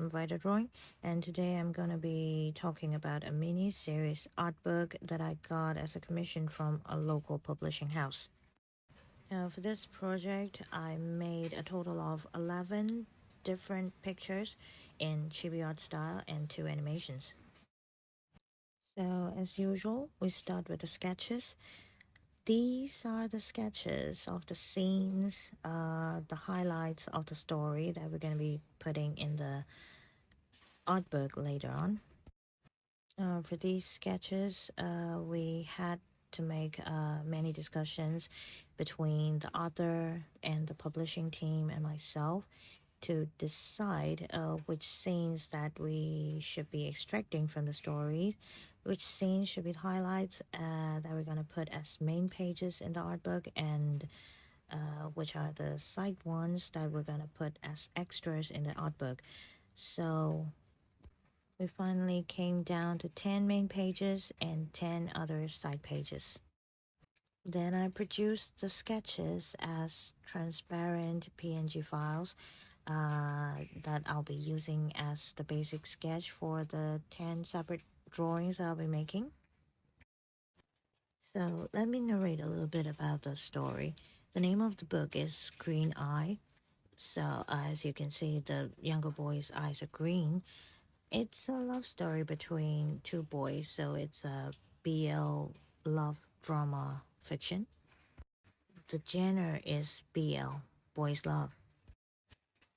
I'm Vita Drawing, and today I'm gonna be talking about a mini series art book that I got as a commission from a local publishing house. For this project, I made a total of 11 different pictures in Chibi art style and 2 animations. So, as usual, we start with the sketches. These are the sketches of the scenes, the highlights of the story that we're going to be putting in the art book later on. For these sketches, we had to make many discussions between the author and the publishing team and myself to decide which scenes that we should be extracting from the stories, which scenes should be the highlights that we're going to put as main pages in the art book, and which are the side ones that we're going to put as extras in the art book. So we finally came down to 10 main pages and 10 other side pages. Then I produced the sketches as transparent PNG files that I'll be using as the basic sketch for the 10 separate drawings I'll be making. So let me narrate a little bit about the story. The name of the book is Green Eye. So as you can see, the younger boy's eyes are green. It's a love story between two boys, so it's a BL love drama fiction. The genre is BL, boys love.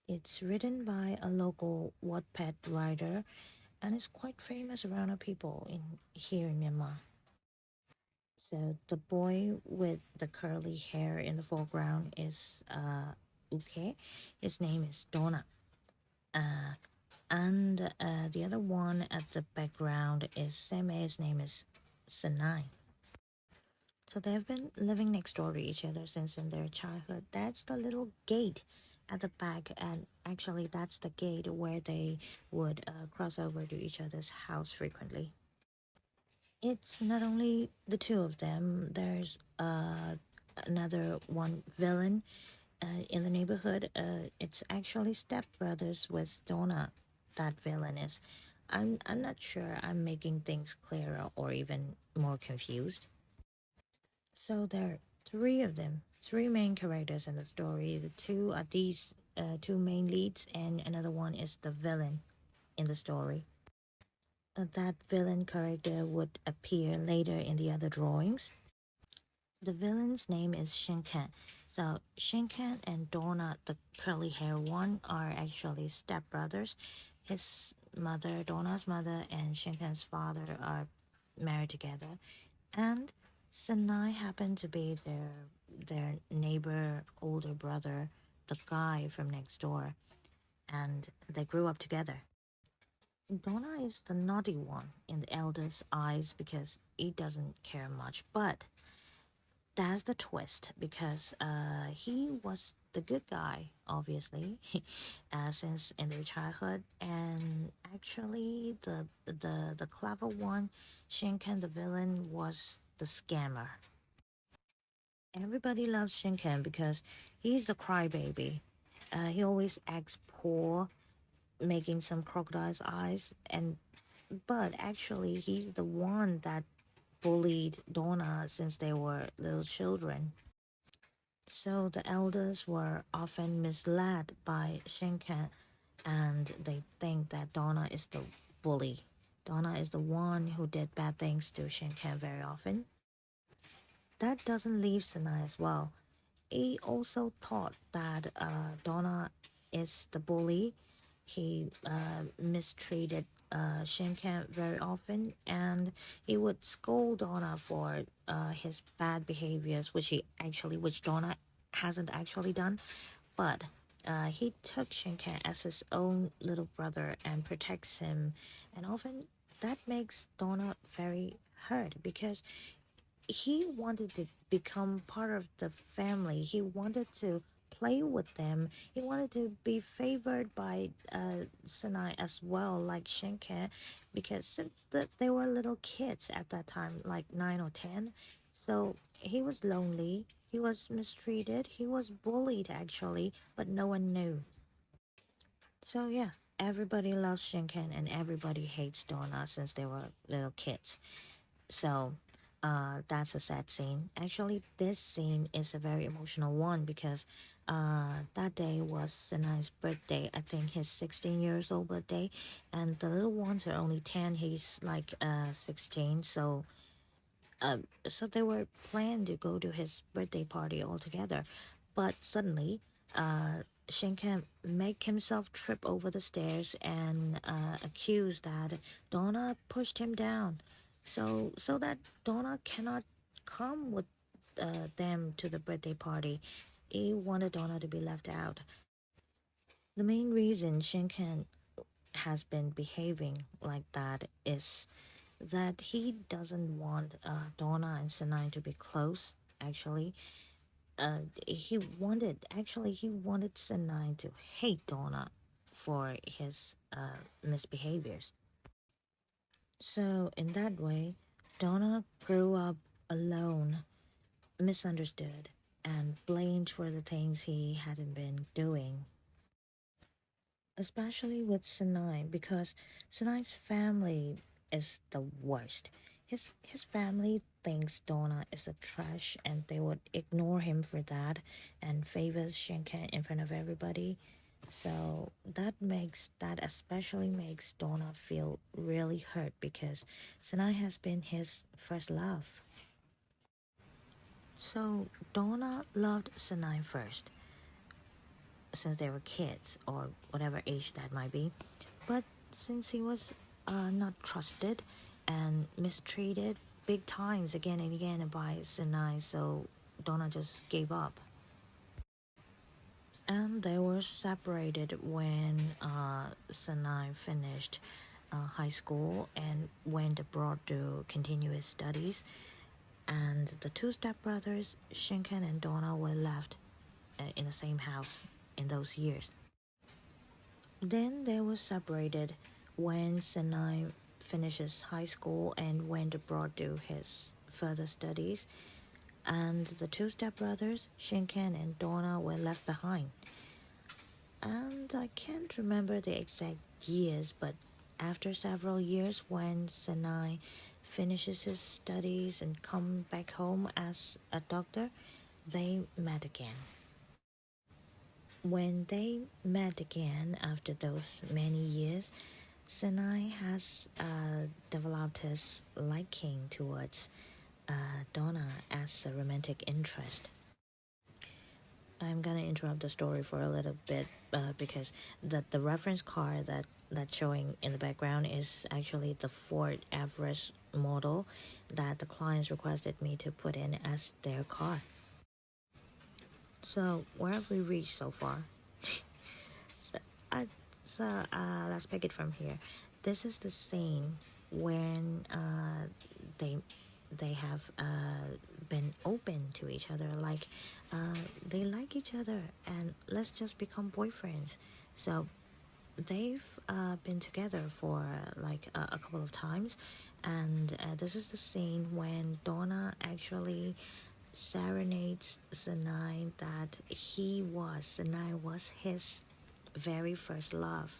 It's written by a local Wattpad writer and is quite famous around our people here in Myanmar. So the boy with the curly hair in the foreground is Uke. His name is Dona. And the other one at the background is Seme. His name is Sanai. So they've been living next door to each other since in their childhood. That's the little gate at the back, and actually that's the gate where they would cross over to each other's house frequently. It's not only the two of them. There's another one villain in the neighborhood. It's actually stepbrothers with Donna. That villain is. I'm not sure. I'm making things clearer or even more confused. So there are three of them, three main characters in the story. The two are these two main leads, and another one is the villain in the story. That villain character would appear later in the other drawings. The villain's name is Shinkan. So Shinkan and Donna, the curly hair one, are actually stepbrothers. His mother, Donna's mother, and Shinkan's father are married together, and Sanai happened to be their neighbor, older brother, the guy from next door, and they grew up together. Donna is the naughty one in the elder's eyes because he doesn't care much, but that's the twist because he was the good guy, obviously, since in their childhood, and actually the clever one, Shinken the villain, was the scammer. Everybody loves Shinken because he's the crybaby. He always acts poor, making some crocodile's eyes, and but actually he's the one that bullied Donna since they were little children. So the elders were often misled by Shinken, and they think that Donna is the bully. Donna is the one who did bad things to Shinken very often. That doesn't leave Sinai as well. He also thought that Donna is the bully. He mistreated Shinken very often, and he would scold Donna for his bad behaviors, which Donna hasn't actually done. But he took Shinken as his own little brother and protects him, and often that makes Donna very hurt because he wanted to become part of the family. He wanted to play with them. He wanted to be favored by Sanai as well, like Shinken, because since they were little kids at that time, like 9 or 10, so he was lonely. He was mistreated. He was bullied actually, but no one knew. So yeah, everybody loves Shinken and everybody hates Donna since they were little kids. So that's a sad scene. Actually, this scene is a very emotional one because that day was Senai's birthday. I think his 16 years old birthday, and the little ones are only 10. He's like 16. So they were planned to go to his birthday party all together, but suddenly, Shinken make himself trip over the stairs and accuse that Donna pushed him down, so that Donna cannot come with them to the birthday party. He wanted Donna to be left out. The main reason Shinken has been behaving like that is that he doesn't want Donna and Sinai to be close. Actually, he wanted Sinai to hate Donna for his misbehaviors. So in that way, Donna grew up alone, misunderstood, and blamed for the things he hadn't been doing, especially with Sinai because Sinai's family is the worst. His family thinks Donna is a trash and they would ignore him for that and favors Shinken in front of everybody. So that especially makes Donna feel really hurt because Sinai has been his first love. So Donna loved Sinai first since they were kids or whatever age that might be. But since he was not trusted and mistreated big times again and again by Sinai, so Donna just gave up. And they were separated when Sinai finished high school and went abroad to continue his studies. And the two stepbrothers, Shinken and Donna, were left in the same house in those years. Then they were separated when Sinai finishes high school and went abroad to his further studies, and the two stepbrothers, Shinken and Donna, were left behind. And I can't remember the exact years, but after several years, when Sinai finishes his studies and come back home as a doctor, they met again. When they met again after those many years, Sinai has developed his liking towards Donna as a romantic interest. I'm gonna interrupt the story for a little bit because the reference car that's showing in the background is actually the Ford Everest model that the clients requested me to put in as their car. So where have we reached so far? So, uh, let's pick it from here. This is the scene when they they have been open to each other, like they like each other, and let's just become boyfriends. So they've been together for like a couple of times, and this is the scene when Donna actually serenades Sinai that Sinai was his very first love.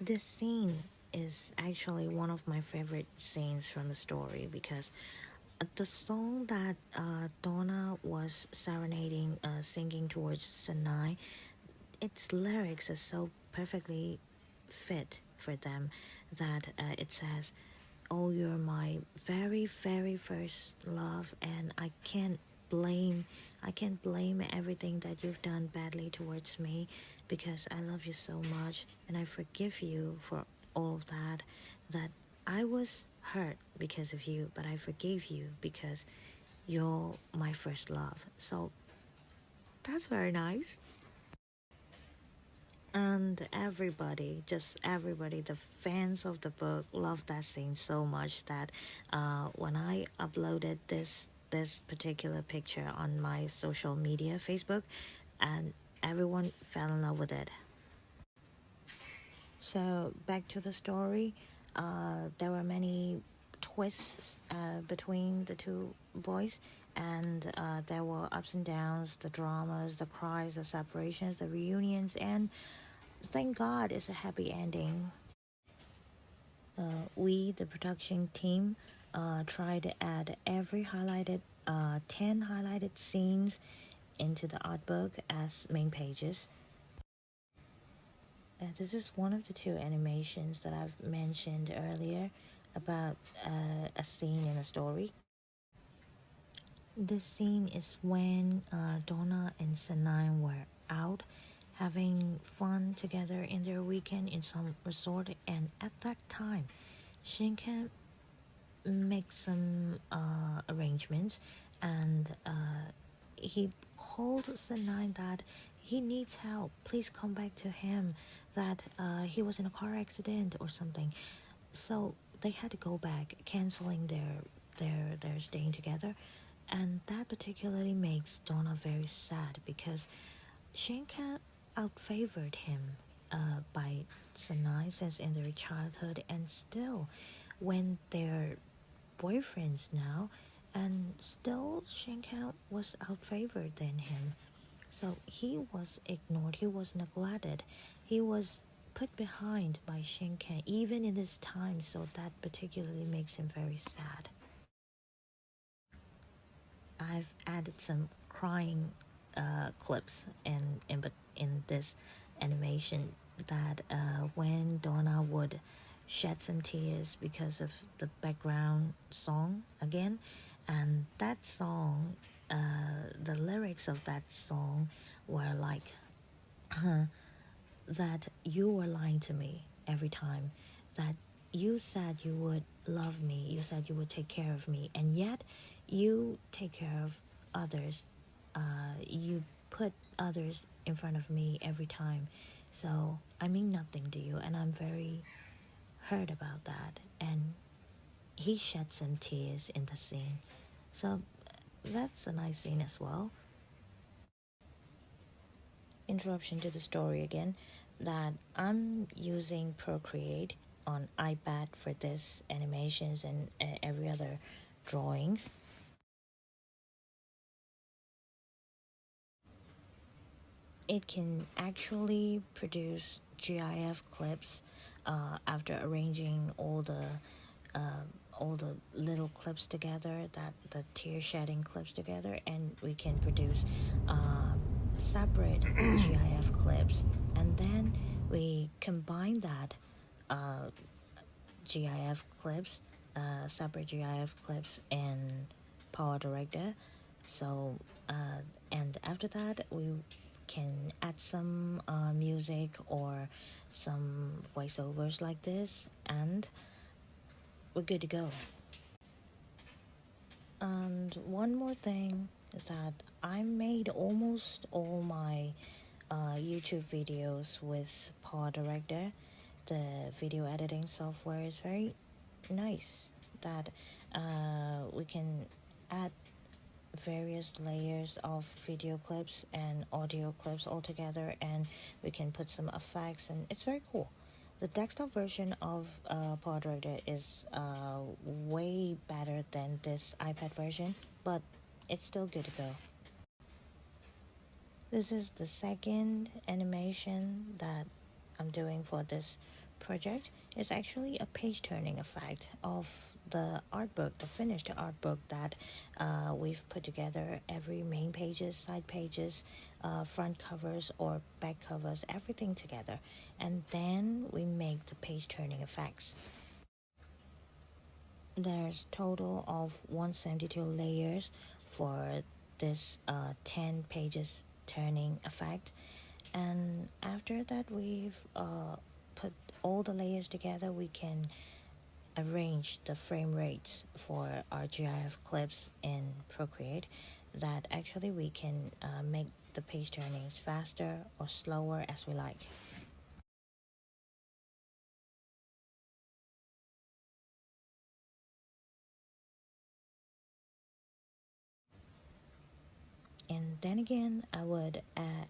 This scene is actually one of my favorite scenes from the story because the song that Donna was serenading, singing towards Sinai, its lyrics are so perfectly fit for them that it says, "Oh, you're my very, very first love, and blame, I can't blame everything that you've done badly towards me because I love you so much, and I forgive you for all of that. That I was hurt because of you, but I forgave you because you're my first love." So that's very nice. And everybody, just everybody, the fans of the book love that scene so much that when I uploaded this particular picture on my social media, Facebook, and everyone fell in love with it. So back to the story, there were many twists between the two boys, and there were ups and downs, the dramas, the cries, the separations, the reunions, and thank God it's a happy ending. We, the production team, try to add every highlighted 10 highlighted scenes into the artbook as main pages. This is one of the two animations that I've mentioned earlier about a scene in a story. This scene is when Donna and Sanai were out having fun together in their weekend in some resort, and at that time, Shinka makes some arrangements, and he called Sanai that he needs help. Please come back to him. That he was in a car accident or something. So they had to go back, canceling their staying together, and that particularly makes Donna very sad because Shinka outfavored him by Sanai since in their childhood, and still when they're boyfriends now, and still Shinka was outfavored than him. So he was ignored, he was neglected, he was put behind by Shinka even in this time, so that particularly makes him very sad. I've added some crying clips in this animation that when Donna would shed some tears because of the background song again, and that song, the lyrics of that song were like that you were lying to me every time, that you said you would love me, you said you would take care of me, and yet you take care of others. You put others in front of me every time. So I mean nothing to you, and I'm very hurt about that. And he shed some tears in the scene. So that's a nice scene as well. Interruption to the story again, that I'm using Procreate on iPad for this animations and every other drawings. It can actually produce GIF clips after arranging all the little clips together, that the tear shedding clips together, and we can produce separate GIF clips, and then we combine that GIF clips, separate GIF clips in Power Director. So, and after that, we can add some music or some voiceovers like this, and we're good to go. And one more thing is that I made almost all my YouTube videos with Power Director. The video editing software is very nice, that we can add various layers of video clips and audio clips all together, and we can put some effects, and it's very cool. The desktop version of Power Director is way better than this iPad version, but it's still good to go. This is the second animation that I'm doing for this project. It's actually a page turning effect of the art book, the finished art book that we've put together. Every main pages, side pages, front covers or back covers, everything together, and then we make the page turning effects. There's total of 172 layers for this 10 pages turning effect, and after that we've put all the layers together, we can arrange the frame rates for our GIF clips in Procreate, that actually we can make the page turnings faster or slower as we like. And then again, I would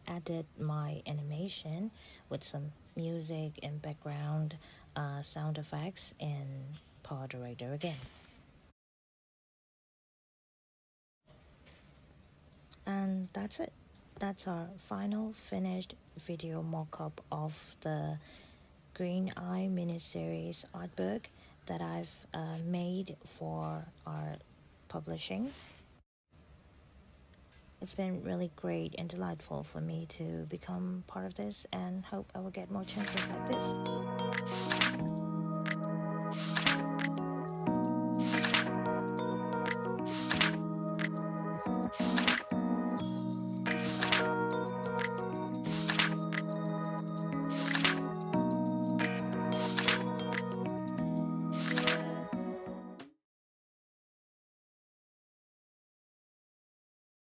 added my animation with some music and background sound effects in Power Director again. And that's it. that's our final finished video mock-up of the Green Eye miniseries art book that I've made for our publishing. It's been really great and delightful for me to become part of this, and hope I will get more chances like this.